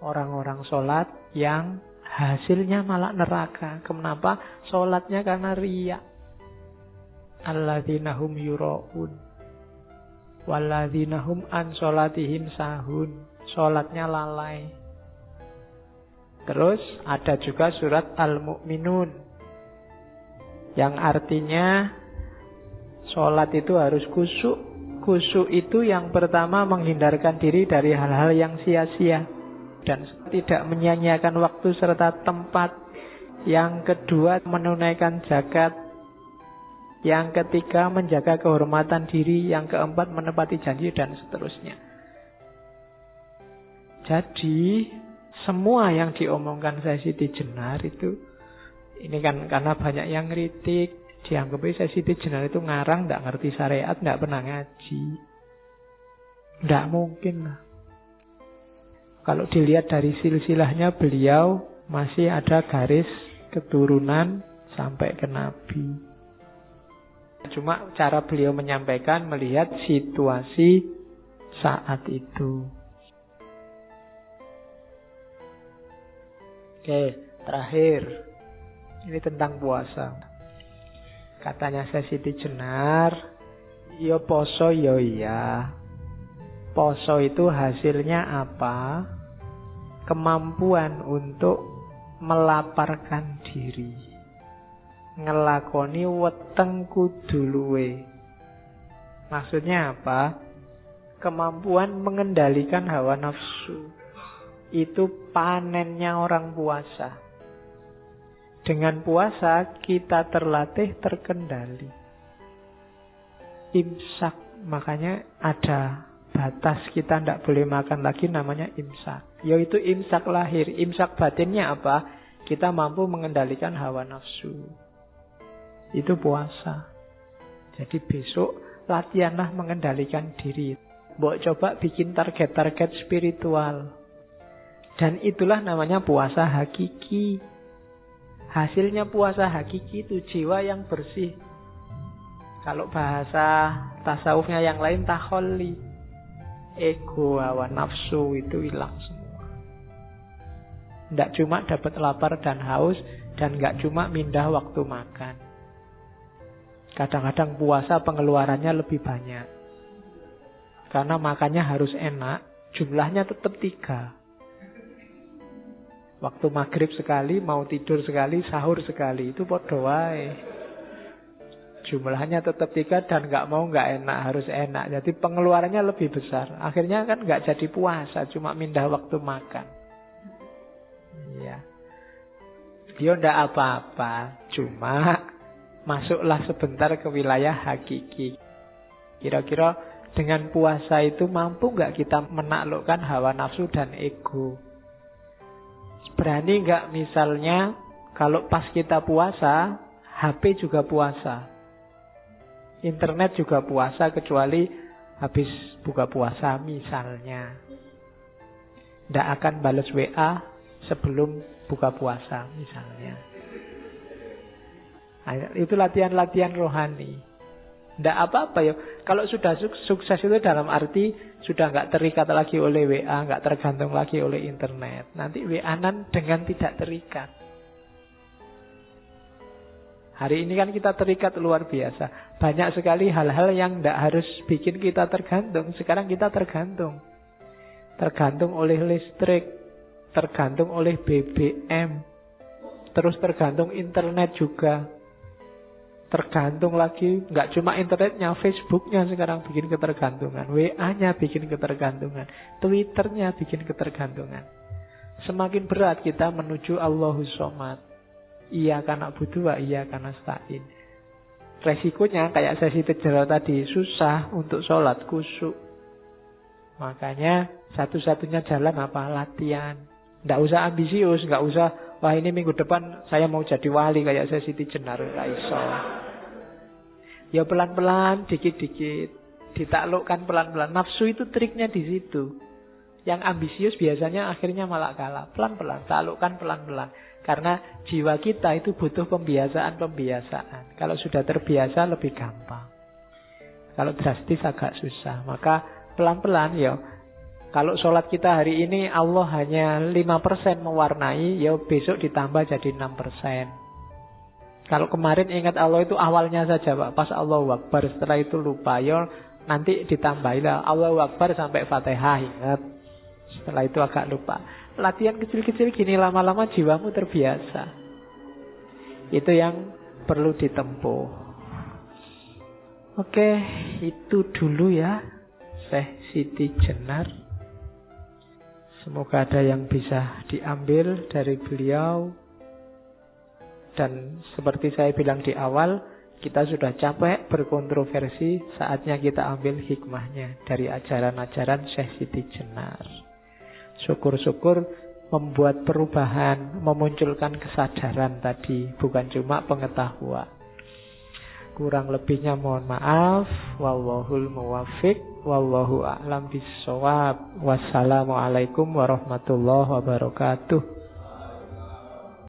orang-orang sholat yang hasilnya malah neraka. Kenapa? Sholatnya karena riya. Alladzina hum yura'un walladzina hum an sholatihim sahun. Sholatnya lalai. Terus ada juga surat Al-Mu'minun yang artinya sholat itu harus khusyuk. Khusyuk itu yang pertama menghindarkan diri dari hal-hal yang sia-sia dan tidak menyia-nyiakan waktu serta tempat. Yang kedua menunaikan zakat. Yang ketiga menjaga kehormatan diri. Yang keempat menepati janji dan seterusnya. Jadi semua yang diomongkan Siti Jenar itu, ini kan karena banyak yang kritik, dianggapnya Siti Jenar itu ngarang, tidak ngerti syariat, tidak pernah ngaji. Tidak mungkin lah. Kalau dilihat dari silsilahnya beliau masih ada garis keturunan sampai ke Nabi. Cuma cara beliau menyampaikan melihat situasi saat itu. Oke, terakhir. Ini tentang puasa. Katanya Siti Jenar, yo poso yo iya. Poso itu hasilnya apa? Kemampuan untuk melaparkan diri. Ngelakoni weteng kudu luwe. Maksudnya apa? Kemampuan mengendalikan hawa nafsu. Itu panennya orang puasa. Dengan puasa kita terlatih terkendali. Imsak, makanya ada batas, kita tidak boleh makan lagi, namanya imsak. Yaitu imsak lahir. Imsak batinnya apa? Kita mampu mengendalikan hawa nafsu. Itu puasa. Jadi besok latihanlah mengendalikan diri. Mbok coba bikin target-target spiritual. Dan itulah namanya puasa hakiki. Hasilnya puasa hakiki itu jiwa yang bersih. Kalau bahasa tasawufnya yang lain takholli. Ego, hawa nafsu itu hilang semua. Tidak cuma dapat lapar dan haus, dan nggak cuma mindah waktu makan. Kadang-kadang puasa pengeluarannya lebih banyak. Karena makannya harus enak, jumlahnya tetap 3. Waktu maghrib sekali, mau tidur sekali, sahur sekali. Itu podo wae. Jumlahnya tetap 3 dan nggak enak, harus enak. Jadi pengeluarannya lebih besar. Akhirnya kan nggak jadi puasa, cuma mindah waktu makan. Iya. Dia ndak apa-apa, cuma masuklah sebentar ke wilayah hakiki. Kira-kira dengan puasa itu mampu nggak kita menaklukkan hawa nafsu dan ego? Berani nggak misalnya kalau pas kita puasa, HP juga puasa, internet juga puasa, kecuali habis buka puasa misalnya. Nggak akan balas WA sebelum buka puasa misalnya. Nah, itu latihan-latihan rohani. Nggak apa-apa ya. Kalau sudah sukses itu dalam arti sudah nggak terikat lagi oleh WA, nggak tergantung lagi oleh internet. Nanti WA-an dengan tidak terikat. Hari ini kan kita terikat luar biasa. Banyak sekali hal-hal yang nggak harus bikin kita tergantung. Sekarang kita tergantung. Tergantung oleh listrik, tergantung oleh BBM, terus tergantung internet juga. Tergantung lagi, nggak cuma internetnya, Facebooknya sekarang bikin ketergantungan, WA-nya bikin ketergantungan, Twitternya bikin ketergantungan. Semakin berat kita menuju Allahus Shomad. Iyyaka na'budu wa iyyaka nasta'in. Resikonya kayak Siti Jenar tadi, susah untuk sholat khusyuk. Makanya satu-satunya jalan apa? Latihan. Nggak usah ambisius, nggak usah wah ini minggu depan saya mau jadi wali kayak Siti Jenar, nggak iso. Ya pelan-pelan, dikit-dikit, ditaklukkan pelan-pelan. Nafsu itu triknya di situ. Yang ambisius biasanya akhirnya malah kalah. Pelan-pelan, taklukkan pelan-pelan. Karena jiwa kita itu butuh pembiasaan. Kalau sudah terbiasa lebih gampang. Kalau drastis agak susah. Maka pelan-pelan ya Kalau sholat kita hari ini Allah hanya 5% mewarnai, ya besok ditambah jadi 6%. Kalau kemarin ingat Allah itu awalnya saja Pak, pas Allahu Akbar, setelah itu lupa, ya nanti ditambahilah Allahu Akbar sampai Fatihah, ingat. Setelah itu agak lupa. Latihan kecil-kecil gini lama-lama jiwamu terbiasa. Itu yang perlu ditempuh. Oke, itu dulu ya Syekh Siti Jenar. Semoga ada yang bisa diambil dari beliau. Dan seperti saya bilang di awal, kita sudah capek berkontroversi, saatnya kita ambil hikmahnya dari ajaran-ajaran Syekh Siti Jenar. Syukur-syukur membuat perubahan, memunculkan kesadaran tadi, bukan cuma pengetahuan. Kurang lebihnya mohon maaf. Wallahul muwaffiq, wallahu a'lam bissawab. Wassalamualaikum warahmatullahi wabarakatuh.